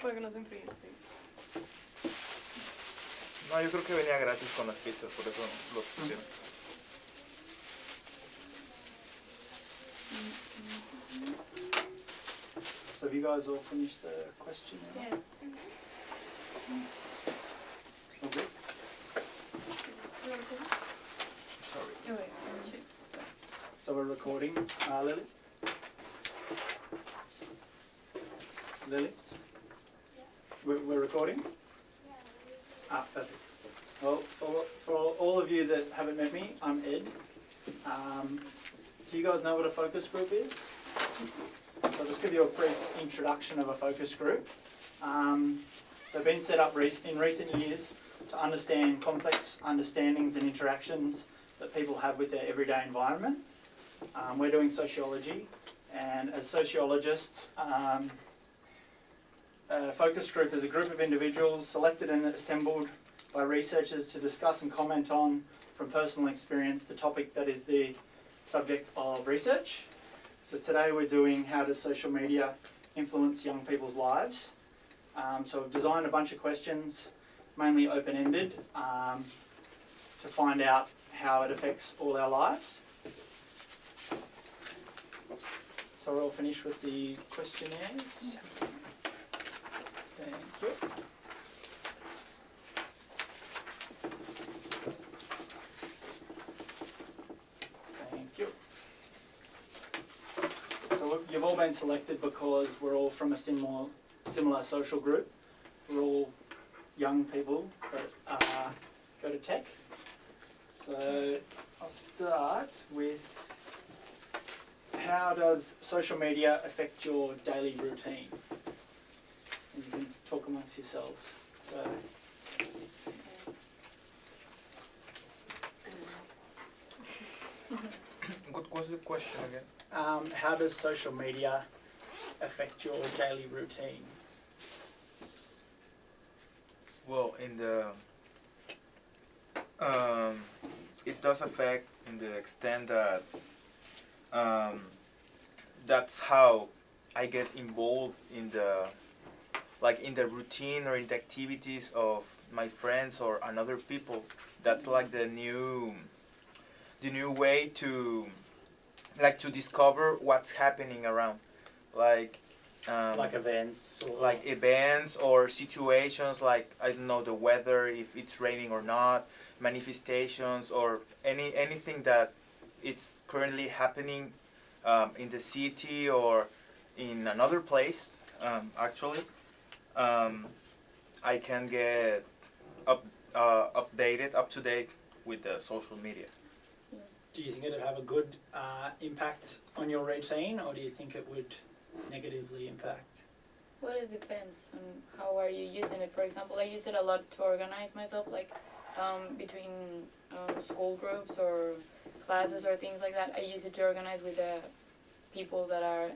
para que no se enfríen. No, yo creo que venía gratis con las pizzas, por eso los pusieron. So have you guys all finished the question? Yes. Okay. Sorry. Oh, wait. Thanks. So we're recording. Lily? Lily? We're recording? Perfect. Well, for all of you that haven't met me, I'm Ed. Do you guys know what a focus group is? So I'll just give you a brief introduction of a focus group. They've been set up in recent years to understand complex understandings and interactions that people have with their everyday environment. We're doing sociology, and as sociologists, a focus group is a group of individuals selected and assembled by researchers to discuss and comment on, from personal experience, the topic that is the subject of research. So today we're doing how does social media influence young people's lives. So we've designed a bunch of questions, mainly open-ended, to find out how it affects all our lives. So we're all finished with the questionnaires. Thank you. Thank you. So you've all been selected because we're all from a similar social group. We're all young people that go to tech. So I'll start with, how does social media affect your daily routine? And you can talk amongst yourselves. So, What was the question again? how does social media affect your daily routine? Well, it does affect in the extent that that's how I get involved in the routine or in the activities of my friends or another people. That's like the new way to discover what's happening around, like events or situations, like, I don't know, the weather, if it's raining or not, manifestations, or anything that it's currently happening in the city or in another place. Actually, I can get up to date with the social media. Do you think it would have a good impact on your routine, or do you think it would negatively impact? Well, it depends on how are you using it. For example, I use it a lot to organize myself, like between school groups or classes or things like that. I use it to organize with the people that are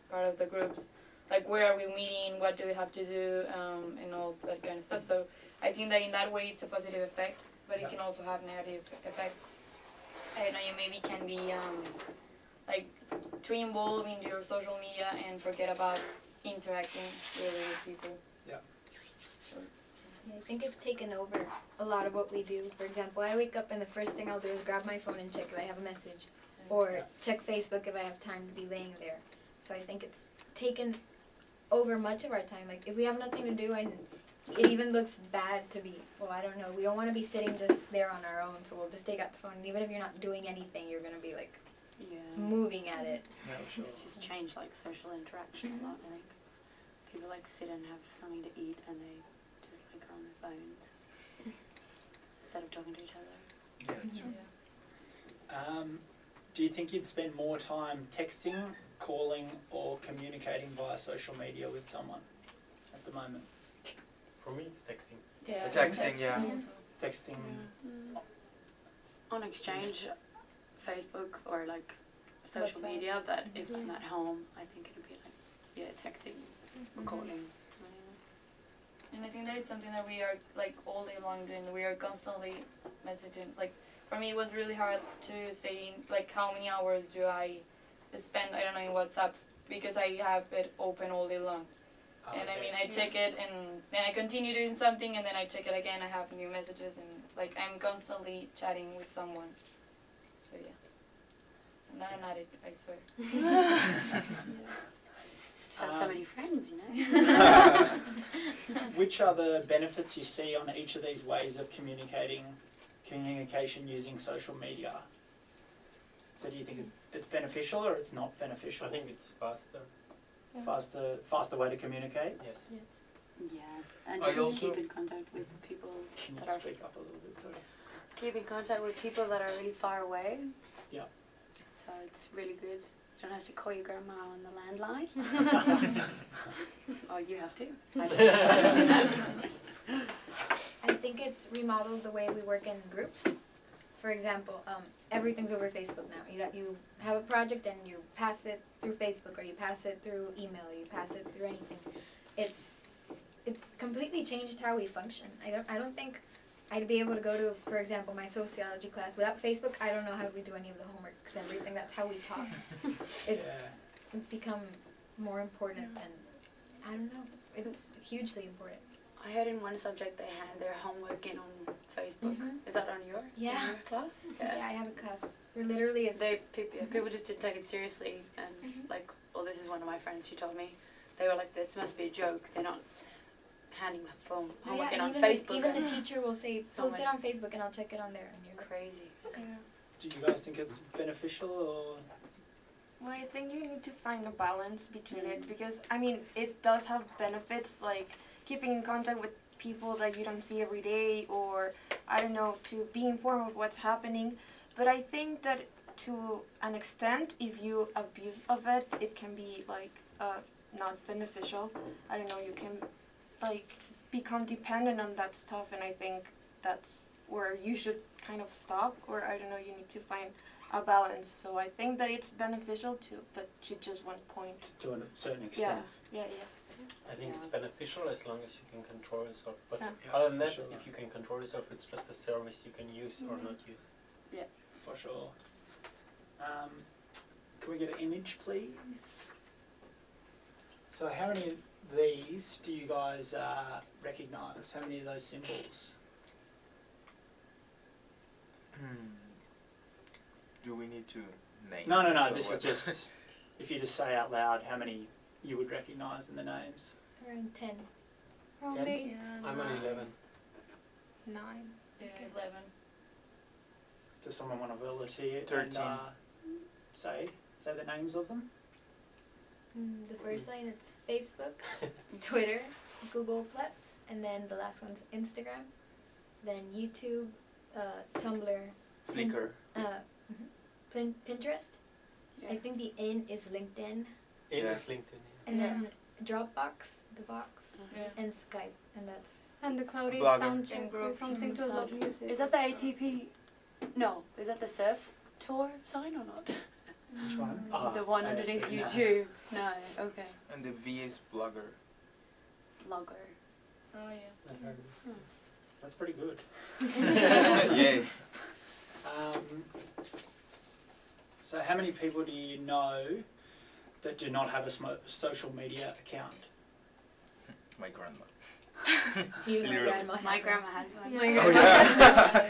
part of the groups. Like, where are we meeting, what do we have to do, and all that kind of stuff. So I think that in that way it's a positive effect, but it can also have negative effects. I don't know, you maybe can be like too involved in your social media and forget about interacting really with people. Yeah. So, I think it's taken over a lot of what we do. For example, I wake up and the first thing I'll do is grab my phone and check if I have a message, or check Facebook if I have time to be laying there. So I think it's taken over much of our time. Like, if we have nothing to do, and it even looks bad to be, well, I don't know, we don't want to be sitting just there on our own, so we'll just take out the phone. And even if you're not doing anything, you're going to be like moving at it. Yeah, sure. It's just changed like social interaction a lot, I think. People like sit and have something to eat and they just like are on their phones instead of talking to each other. Yeah, sure. Do you think you'd spend more time texting, calling, or communicating via social media with someone at the moment? For me, it's texting. yeah, Texting, yeah. Texting. On exchange, Facebook or like social WhatsApp. media, but if I'm at home, I think it'd be like, texting, calling. And I think that it's something that we are like all day long doing. We are constantly messaging. Like, for me, it was really hard to say like how many hours do I spend, I don't know, in WhatsApp, because I have it open all day long. Oh, And I okay. mean, I check it and then I continue doing something and then I check it again. I have new messages and like I'm constantly chatting with someone. So yeah, I'm not an addict, I swear. Just have so many friends, you know. Which are the benefits you see on each of these ways of communication using social media? So do you think it's beneficial or it's not beneficial? I think it's faster. Faster way to communicate? Yes. Yeah, and I just to also- keep in contact with people Can you that are speak up a little bit, sorry? keep in contact with people that are really far away. Yeah. So it's really good. You don't have to call your grandma on the landline. Oh, you have to. I think it's remodeled the way we work in groups. For example, everything's over Facebook now. You have a project and you pass it through Facebook or you pass it through email or you pass it through anything. It's completely changed how we function. I don't think I'd be able to go to, for example, my sociology class without Facebook. I don't know how we do any of the homeworks because everything, that's how we talk. It's become more important and I don't know. It's hugely important. I heard in one subject they had their homework in on Facebook. Mhm. Is that on your, Yeah. in your class? Yeah, I have a class where literally it's People just didn't take it seriously, and Mhm. like, well, this is one of my friends. She told me they were like, "This must be a joke. They're not handing homework in on even Facebook." even and the teacher will say, So post it many- on Facebook and I'll check it on there. And you're crazy. Do you guys think it's beneficial or? Well, I think you need to find a balance between it because, I mean, it does have benefits like keeping in contact with people that you don't see every day or, I don't know, to be informed of what's happening. But I think that to an extent, if you abuse of it, it can be like not beneficial. I don't know, you can like become dependent on that stuff, and I think that's where you should kind of stop, or I don't know, you need to find a balance. So I think that it's beneficial too, but to just one point. To a certain Yeah, extent. yeah. I think it's Yeah. beneficial as long as you can control yourself. But Yeah. Yeah, other than for that, sure. if you can control yourself, it's just a service you can use or not use. For sure. Can we get an image, please? So how many of these do you guys recognise? How many of those symbols? Do we need to name? No, or this is what? just, if you just say out loud how many you would recognise in the names. around 10. Probably I'm on 11. 9. Yeah, 11. Does someone want to volunteer and 13. say the names of them? The first line it's Facebook, Twitter, Google Plus, and then the last one's Instagram, then YouTube, Tumblr, Flickr. Pinterest. I think the N is LinkedIn, It Yeah. is LinkedIn. and Yeah. then Dropbox, the box, Yeah. and Skype, and that's And the cloud is Blogger. sound And check group. or something to upload music. Is that the ATP? No, is that the surf tour sign or not? Which one? The one underneath no. YouTube. No, okay. And the V is blogger. Blogger. Oh yeah. I heard it. That's pretty good. Yay. So how many people do you know that do not have a social media account? My grandma. you know Literally. grandma has My one. grandma has one. My Oh yeah.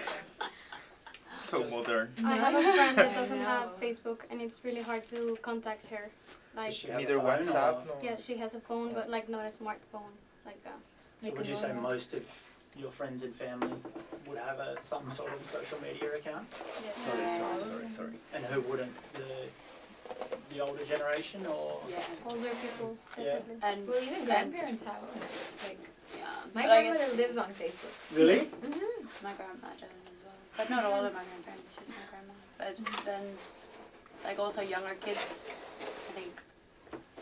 So Just- modern. I have a friend that doesn't I have know. Facebook, and it's really hard to contact her. Like, Does she have a Neither phone WhatsApp or- nor. yeah, she has a phone, but like not a smartphone. Like, So Like would a you say normal- most of your friends and family would have some sort of social media account? Sorry. And who wouldn't? The older generation or? Yeah. older people, Yeah. definitely. And Well, even grandparents have one. Like yeah. my But I guess grandmother lives on Facebook. Really? Mm-hmm. my grandma does as well. But not all of my grandparents, just my grandma. But then, like also younger kids, I think,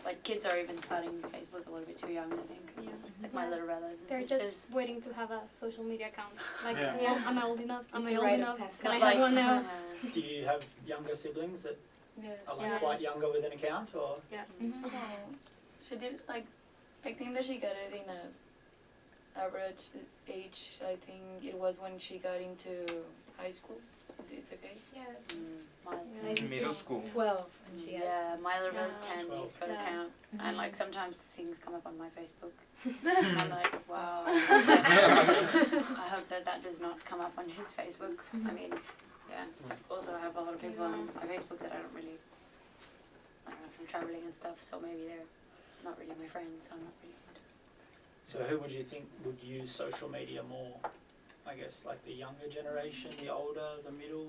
like kids are even starting Facebook a little bit too young, I think. Yeah. Like my little brothers and They're sisters. just waiting to have a social media account. Like, Yeah. yeah, am I old enough? Am It's I a old rite of enough? passage. Can I Not have like, one now? Do you have younger siblings that Yes. are like Yeah. quite younger with an account or? Mm-hmm. Oh, she did like, I think that she got it in a average age. I think it was when she got into high school. It's okay? Yeah. My, My In sister's middle school. 12 and she has. yeah, my little brother's Yeah. 10, he's got an Yeah. account. Mhm. And like sometimes things come up on my Facebook. I'm like, wow. I hope that does not come up on his Facebook. I mean, yeah. I also have a lot of people on my Facebook that I don't know, from traveling and stuff, so maybe they're not really my friends, so I'm not really into it. So who would you think would use social media more? I guess like the younger generation, the older, the middle?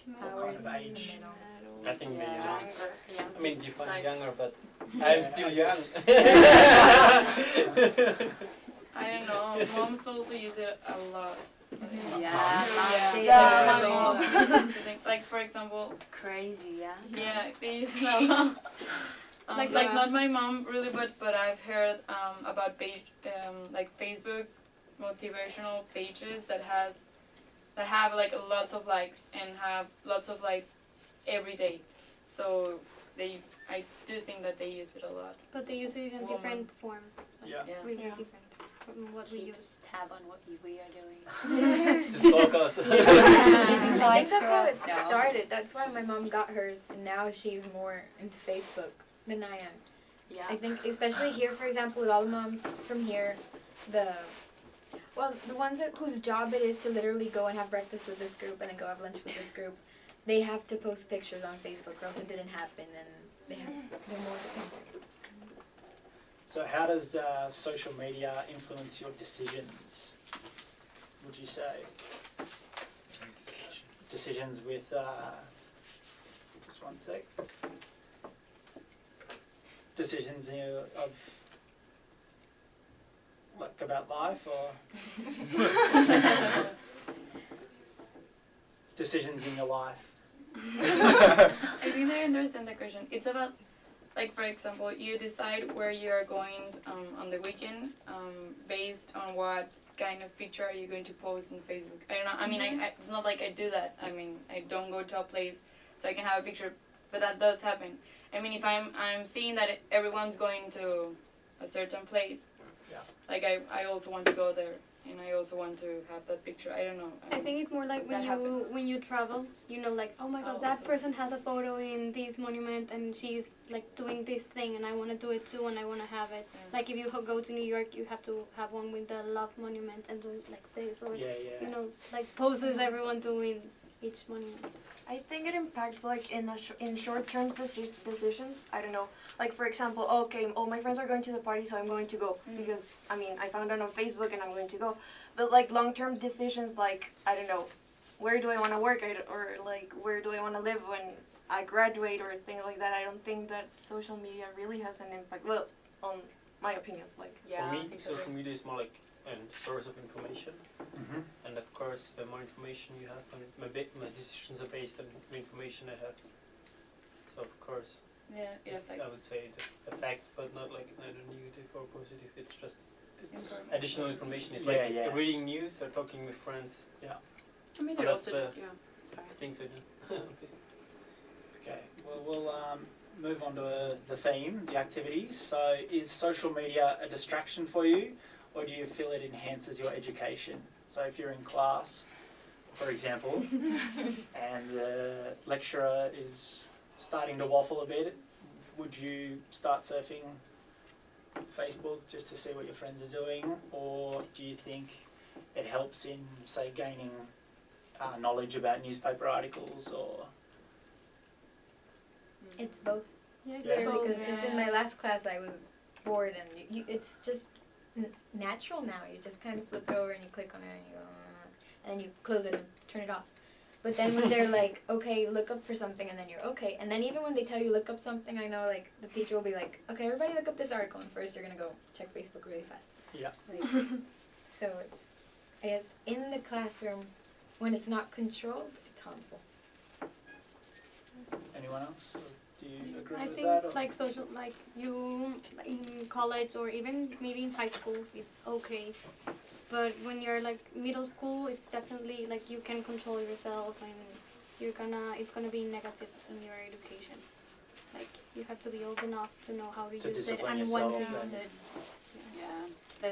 What kind of Ours age? in the middle. I think the Yeah. younger. Yeah. I mean, define Like- younger, but Yeah, I'm still I young. guess. I don't know. Moms also use it a lot. Mhm. Yeah, Yeah. Yeah. So, that's the thing. Like for example, crazy, yeah. yeah, they use it a lot. Like, Like not my mom really, but I've heard about like Facebook motivational pages that have like lots of likes and have lots of likes every day. So I do think that they use it a lot. But they use it in a different form, Yeah. Yeah. really Yeah. different from what we Keep use. tab on what we are doing. To stalk us. I think that's how it No. started. That's why my mom got hers, and now she's more into Facebook than I am. Yeah. I think, especially here, for example, with all the moms from here, the ones whose job it is to literally go and have breakfast with this group and then go have lunch with this group, they have to post pictures on Facebook, or else it didn't happen, and they're more dependent. So how does social media influence your decisions, would you say? Decisions with, just one sec. Decisions of, like about life or? Decisions in your life. I think I understand the question. It's about, like for example, you decide where you are going on the weekend based on what kind of picture are you going to post on Facebook. I don't know. I mean, it's not like I do that. I mean, I don't go to a place so I can have a picture, but that does happen. I mean, if I'm seeing that everyone's going to a certain place, Yeah. like I also want to go there. And I also want to have that picture. I don't know. I think it's more like That happens. when you travel, you know, like, oh my god, Oh, that so- person has a photo in this monument and she's like doing this thing and I want to do it too and I want to have it. Yeah. Like if you go to New York, you have to have one with the love monument and do it like this, or Yeah, you yeah. know, like poses everyone doing each monument. I think it impacts like in short-term decisions. I don't know. Like for example, okay, all my friends are going to the party, so I'm going to go because I mean I found it on Facebook and I'm going to go. But like long-term decisions, like I don't know, where do I want to work, or like where do I want to live when I graduate or things like that. I don't think that social media really has an impact. Well, on my opinion, like. Yeah, For I me, think so social too. media is more like a source of information, Mm-hmm. and of course, the more information you have, and my decisions are based on the information I have. So of course, Yeah, it I affects. would say the effect, but not like neither negative or positive. It's just Information. additional information. It's Yeah, like yeah. reading news or talking with friends. I mean, Oh, it that's also just, yeah, sorry. Things I do on Facebook. Okay, well, we'll move on to the theme, the activities. So is social media a distraction for you, or do you feel it enhances your education? So if you're in class, for example, and the lecturer is starting to waffle a bit, would you start surfing Facebook just to see what your friends are doing, or do you think it helps in, say, gaining knowledge about newspaper articles or? It's both. Yeah, it's Yeah. Literally, both. because just in my last class I was bored, and it's just natural now. You just kind of flip it over and you click on it and you go, and then you close it and turn it off. But then when they're like, okay, look up for something, and then you're okay. And then even when they tell you look up something, I know like the teacher will be like, okay, everybody look up this article, and first you're gonna go check Facebook really fast. Yeah. Like, so it's, I guess, in the classroom, when it's not controlled, it's harmful. Anyone else? Or do you agree I with think that? Or? like social, like you in college or even maybe in high school, it's okay. But when you're like middle school, it's definitely like you can control yourself and it's gonna be negative in your education. Like you have to be old enough to know how to To use it discipline and when to yourself use and- it. Yeah,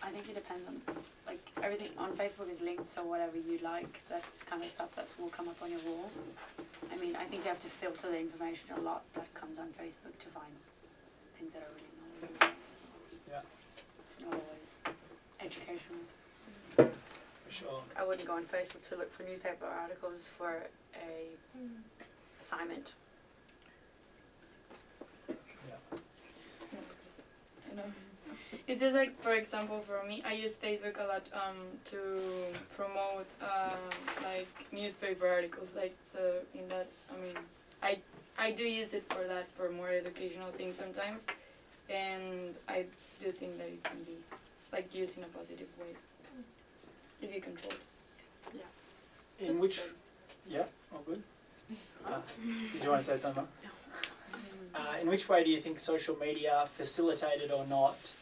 I think it depends on, like, everything on Facebook is linked, so whatever you like, that's kind of stuff that will come up on your wall. I mean, I think you have to filter the information a lot that comes on Facebook to find things that are really not relevant. Yeah. It's not always educational. For sure. I wouldn't go on Facebook to look for newspaper articles for a assignment. You know, it's just like, for example, for me, I use Facebook a lot to promote like newspaper articles. Like, so in that, I mean, I do use it for that, for more educational things sometimes, and I do think that it can be like used in a positive way if you control it. In which, yeah, all good. Did you want to say something? In which way do you think social media facilitated or not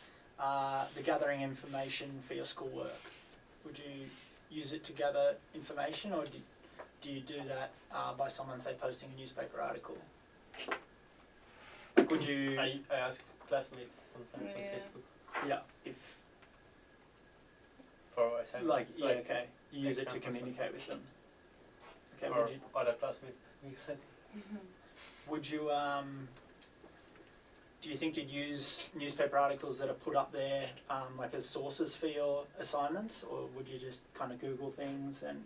the gathering information for your schoolwork? Would you use it to gather information, or do you do that by someone, say, posting a newspaper article? Like, would you? I ask classmates sometimes on Yeah. Facebook Yeah, if for assignment. like yeah, okay, you use it to examples. communicate with them. Okay, Or would you? other classmates. Would you do you think you'd use newspaper articles that are put up there like as sources for your assignments, or would you just kind of Google things and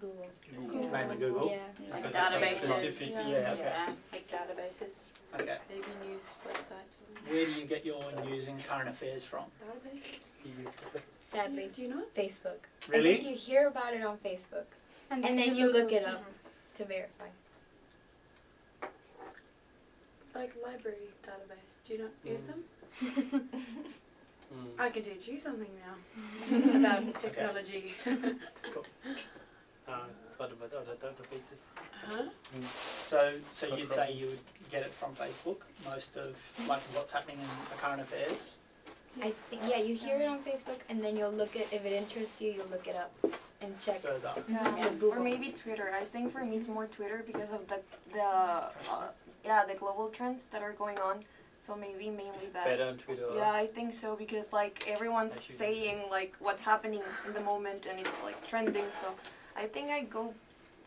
Google. mainly Google? Yeah. Like Because it's like databases. specific. Yeah, okay. Like databases. Okay. Maybe news websites or something. Where do you get your news and current affairs from? Databases? Sadly, Do you know? Facebook. I Really? think you hear about it on Facebook, and then you look it up to verify. Like library database. Do you not use them? Mm. I can teach you something now about technology. What about other databases? Huh? So you'd say you would get it from Facebook, most of like what's happening in the current affairs? I think you hear it on Facebook, and then you'll look at, if it interests you, you'll look it up and check. Further. Mhm, with Or Google. maybe Twitter. I think for me it's more Twitter because of the global trends that are going on. So maybe mainly It's that. better on Twitter. Yeah, I think so because like everyone's Actually, saying like what's happening in the moment and it's like trending. So I think I go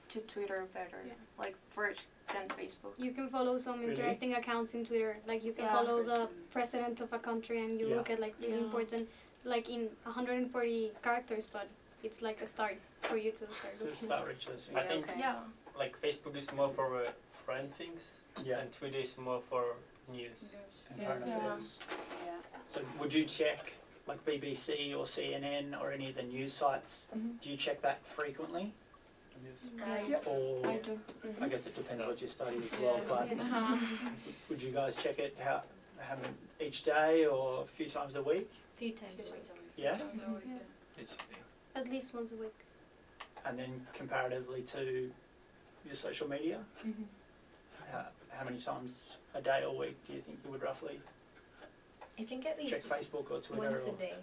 to Twitter better, Yeah. like first than Facebook. You can follow some Really? interesting accounts in Twitter. Like you can Yeah. follow the president of a country and you Yeah. look at like really Yeah. important, like in 140 characters, but it's like a start for you to start To looking. start researching. I think Okay. Yeah. like Facebook is more for friend things, Yeah. and Twitter is more for news. And current Yeah. affairs. Yeah. So would you check like BBC or CNN or any of the news sites? Mhm. Do you check that frequently? Yeah. Or I do. I guess it depends what you study as well, but would you guys check it how many, each day or a few times a week? Few times a week. Yeah? It's, At least once a week. And then comparatively to your social media, Mhm. how many times a day or week do you think you would roughly I think at least check Facebook or Twitter? once a Or, day.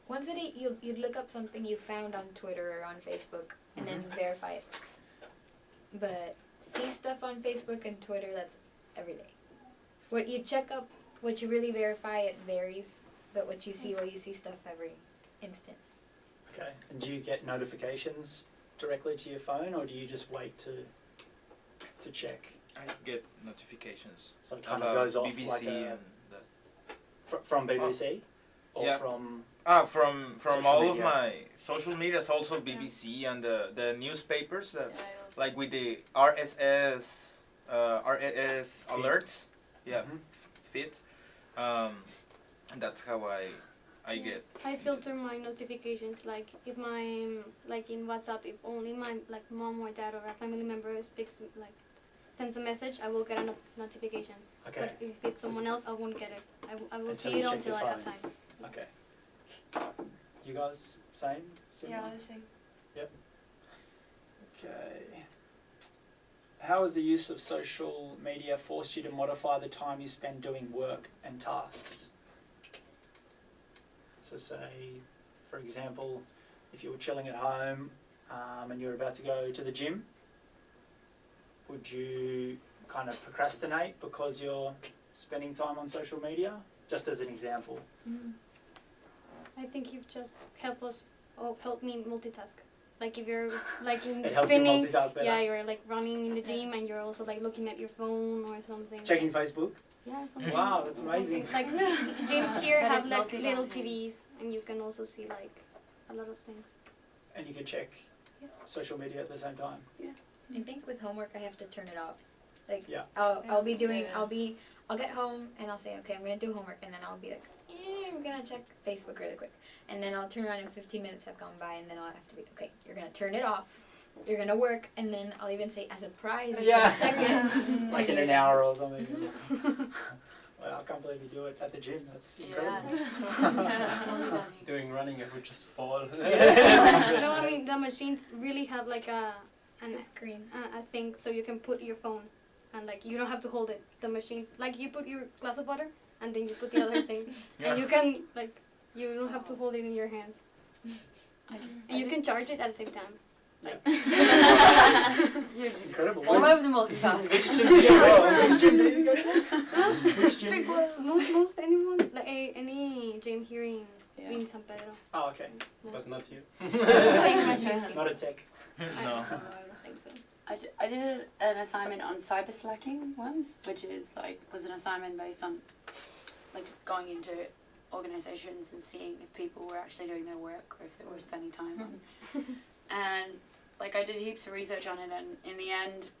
Once a day, you'd look up something you found on Twitter or on Facebook, and then verify it. But see stuff on Facebook and Twitter, that's every day. What you check up, what you really verify, it varies. But what you see, stuff every instant. okay. And do you get notifications directly to your phone, or do you just wait to check? I get notifications So it kind of about goes off BBC like a, and that. from BBC or Yeah. from From Social all media. of my social medias, also BBC and the newspapers that like with the RSS alerts, Mhm. feed. And that's how I get. I filter my notifications, like if my, like in WhatsApp, if only my like mom or dad or a family member speaks to, like sends a message, I will get a notification. Okay. But if it's someone else, I won't get it. I will Until see you it check until your I have phone. time. Okay. You guys same? Similar? Yeah, the same. Okay. How has the use of social media forced you to modify the time you spend doing work and tasks? So say, for example, if you were chilling at home and you were about to go to the gym, would you kind of procrastinate because you're spending time on social media? Just as an example. I just help us or help me multitask. Like if you're like in It helps you spinning, multitask better. yeah, you're like running in the gym and you're also like looking at your phone or something. Checking Facebook. Yeah, something. Wow, that's amazing. Like gyms here That have is like little multitasking. TVs and you can also see like a lot of things. And you can check Yeah. social media at the same time. I think with homework I have to turn it off. Like Yeah. I'll be doing Yeah. I'll get home and I'll say, okay, I'm gonna do homework, and then I'll be like, I'm gonna check Facebook really quick, and then I'll turn around and 15 minutes have gone by, and then I'll have to be, okay, you're gonna turn it off, you're gonna work, and then I'll even say, as a prize, you Yeah. can check it. Like in an hour or something. Well, I can't believe you do it at the gym. That's incredible. Yeah, that's multitasking. Doing running, I would just fall. No, I mean the machines really have like an Screen. I think so you can put your phone and like you don't have to hold it. The machines like you put your glass of water and then you put the other thing and you can like you don't have to hold it in your hands and you can charge it at the same time. You're Incredible. all over the multitask. Which gym do you go? Which gym do you go to? Which gym is this? Most anyone like any gym here in San Pedro. Oh, okay. But not you. Same machines. Not a tech. No. I don't think so. I did an assignment on cyber slacking once, which is like was an assignment based on like going into organizations and seeing if people were actually doing their work or if they were spending time on. And like I did heaps of research on it, and in the end,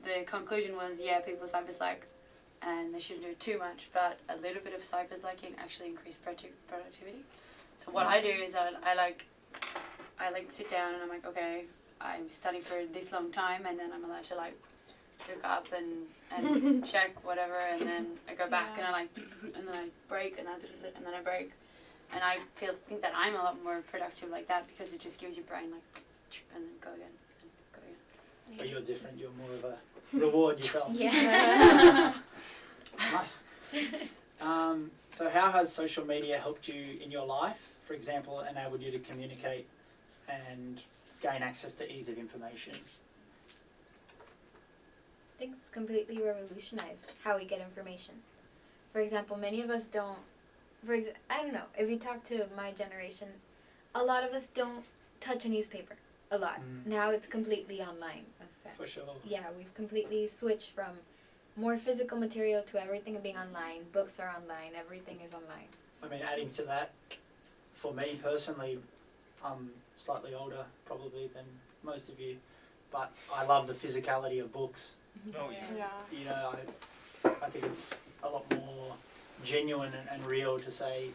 the conclusion was people cyber slack, and they shouldn't do it too much, but a little bit of cyber slacking actually increased productivity. So what I do is I like sit down and I'm like, okay, I'm studying for this long time, and then I'm allowed to like look up and check whatever, and then I go back and I like, and then I break and then I break, and I think that I'm a lot more productive like that because it just gives your brain like, and then go again and go again. But you're different. You're more of a reward yourself. Yeah. Nice. So how has social media helped you in your life? For example, enabled you to communicate and gain access to ease of information? I think it's completely revolutionized how we get information. For example, many of us don't, I don't know, if you talk to my generation, a lot of us don't touch a newspaper a lot. Now it's completely online. For sure. Yeah, we've completely switched from more physical material to everything being online. Books are online, everything is online. I mean, adding to that, for me personally, I'm slightly older probably than most of you, but I love the physicality of books. Oh yeah. Yeah. You know, I think it's a lot more genuine and real to say,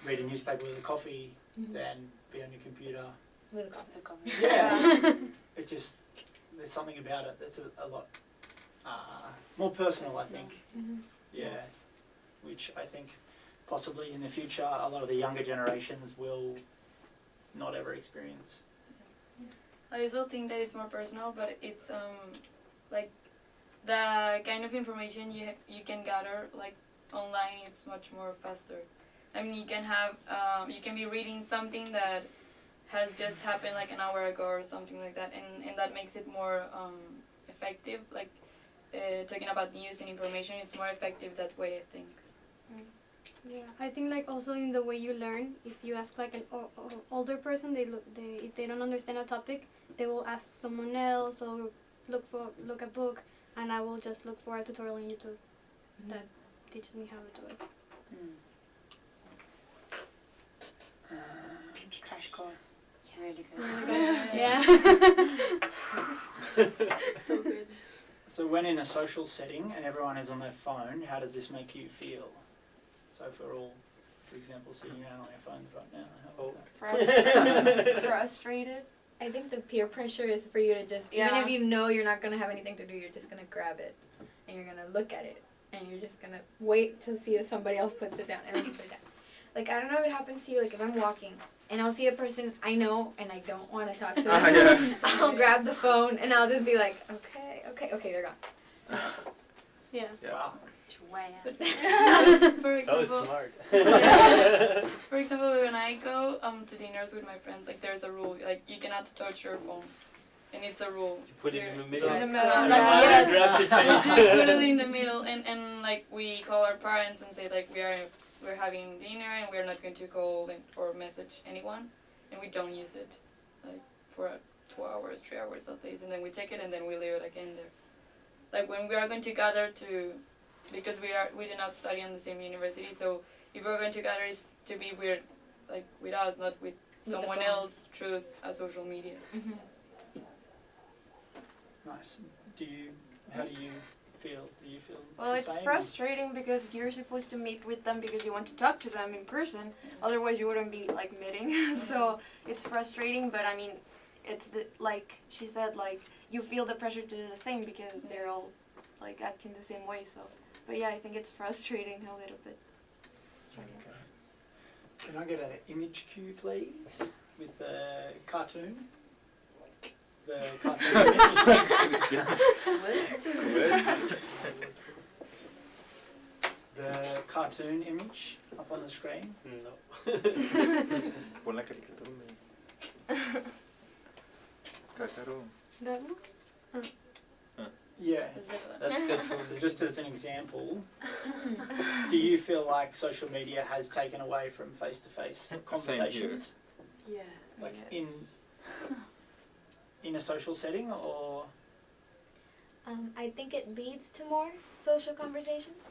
read a newspaper with a coffee than be on your computer. With a coffee. The comment. Yeah. It just, there's something about it that's a lot more personal, I think. Yeah. Which I think possibly in the future a lot of the younger generations will not ever experience. I also think that it's more personal, but it's like the kind of information you can gather like online. It's much more faster. I mean, you can have you can be reading something that has just happened like an hour ago or something like that, and that makes it more effective. Like talking about news and information, it's more effective that way, I think. Yeah, I think like also in the way you learn, if you ask like an older person, if they don't understand a topic, they will ask someone else or look a book, and I will just look for a tutorial on YouTube that teaches me how to do it. Crash course. Really good. Yeah. So good. So when in a social setting and everyone is on their phone, how does this make you feel? So if we're all, for example, sitting around on our phones right now, how would that? Frustrated. I think the peer pressure is for you to just, even if you know you're not going to have anything to do, you're just going to grab it and you're going to look at it and you're just going to wait to see if somebody else puts it down. Everyone puts it down. Like, I don't know if it happens to you, like if I'm walking and I'll see a person I know and I don't want to talk to them, I'll grab the phone and I'll just be like, okay, they're gone. Yeah. Wow. For So example, smart. for example, when I go to dinners with my friends, like there's a rule, like you cannot touch your phones, and it's a rule. You put it in the middle. Yeah, In it's the middle. correct. Yeah. Yes. Grabs it Put face. it in the middle, and like we call our parents and say like we are we're having dinner and we're not going to call or message anyone, and we don't use it like for 2 hours, 3 hours at least, and then we take it and then we leave it again there. Like when we are going to gather because we do not study on the same university, so if we're going to gather, it's to be with us, not with someone else through a social media. Nice. How do you feel? Do you feel Well, the it's same? frustrating because you're supposed to meet with them because you want to talk to them in person. Otherwise, you wouldn't be like meeting. So it's frustrating, but I mean, it's like she said, like you feel the pressure to do the same because they're all like acting the same way. So, but yeah, I think it's frustrating a little bit. So, yeah. Okay. Can I get an image cue, please, with the cartoon? The cartoon image. The cartoon image up on the screen. No. Pon la caricatura. Cácaro. That one? Yeah. That's good. So just as an example, do you feel like social media has taken away from face-to-face conversations? Yeah. Like Yes. in a social setting, or I think it leads to more social conversations.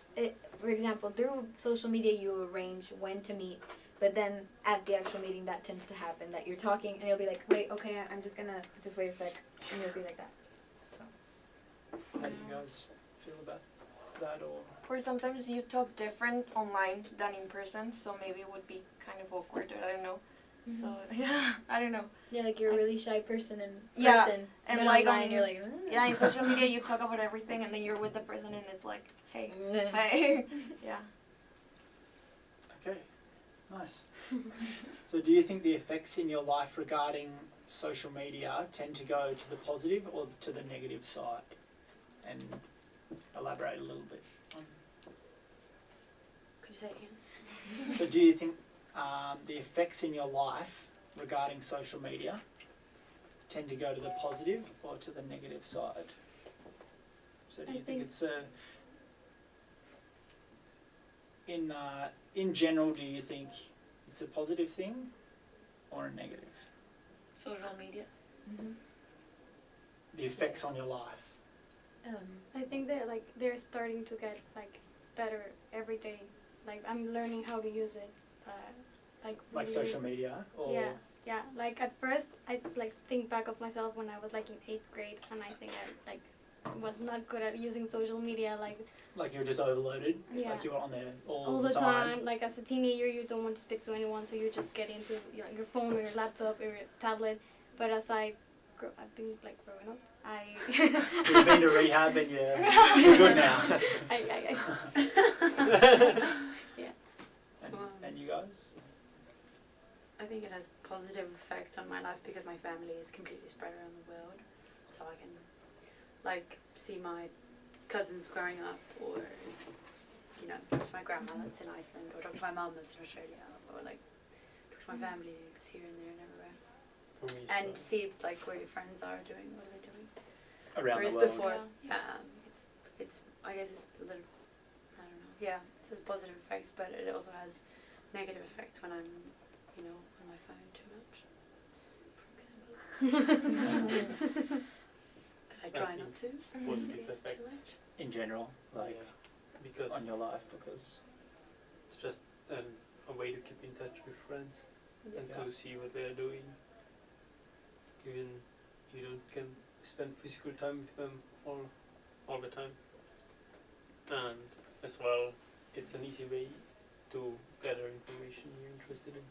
For example, through social media, you arrange when to meet, but then at the actual meeting, that tends to happen. That you're talking, and you'll be like, "Wait, okay, I'm just gonna wait a sec," and you'll be like that. So. how do you guys feel about that? Or sometimes you talk different online than in person, so maybe it would be kind of awkward. I don't know. So yeah, I don't know. Yeah, like you're a really shy person in Yeah, person, and but like online, you're like, Yeah, in social media you talk about everything, and then you're with the person, and it's like, hey, yeah. hey, yeah. Okay, nice. So do you think the effects in your life regarding social media tend to go to the positive or to the negative side? And elaborate a little bit. Could you say it again? So do you think the effects in your life regarding social media tend to go to the positive or to the negative side? So do you think it's in general, do you think it's a positive thing or a negative? Social media. The effects on your life. I think they're starting to get better every day. Like I'm learning how to use it. Like really, social media or Yeah. Like at first, I think back of myself when I was in 8th grade, and I think I was not good at using social media. like you were just overloaded. Yeah. Like you were on there All the time. Like as a teenager, you don't want to speak to anyone, so you just get into your phone or your laptop or your tablet. But as I've been growing up, So you've been to rehab and you're good now. And you guys? I think it has positive effects on my life because my family is completely spread around the world, so I can see my cousins growing up, or talk to my grandma that's in Iceland, or talk to my mum that's in Australia, or talk to my family that's here and there and everywhere, For me, and see where your friends are doing, what are they doing. Around Whereas the world. before, it's I guess it's a little, I don't know. Yeah, it has positive effects, but it also has negative effects when I'm, on my phone too much, for example. But I try not to. Positive Too effects. much. In general, like Because on your life, because it's just a way to keep in touch with friends and Yeah. to see what they're doing. Even you can spend physical time with them all the time. And as well, it's an easy way to gather information you're interested in.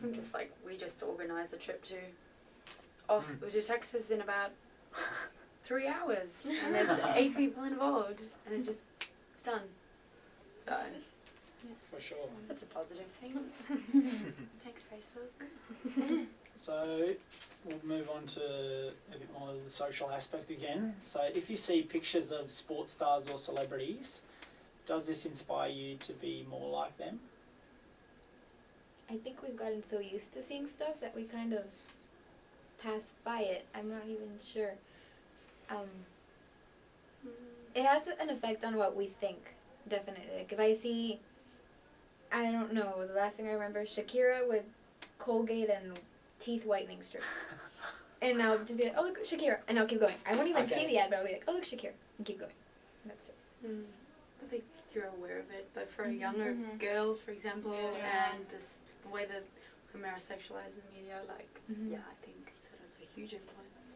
I'm just we just organised a trip to, we're to Texas in about 3 hours, and there's 8 people involved, and it's done. So for sure. that's a positive thing. Thanks, Facebook. So we'll move on to a bit more of the social aspect again. So if you see pictures of sports stars or celebrities, does this inspire you to be more like them? I think we've gotten so used to seeing stuff that we kind of pass by it. I'm not even sure. It has an effect on what we think, Definitely. Like if I see, I don't know, the last thing I remember, Shakira with Colgate and teeth whitening strips. And I'll just be like, oh look, Shakira, and I'll keep going. I won't even see the ad, but I'll be like, oh look, Shakira, and keep going. That's it. I think you're aware of it, but for younger Mhm. girls, for example, Yes. and this way that women are sexualized in the media, like, Mhm. yeah, I think it has a huge influence.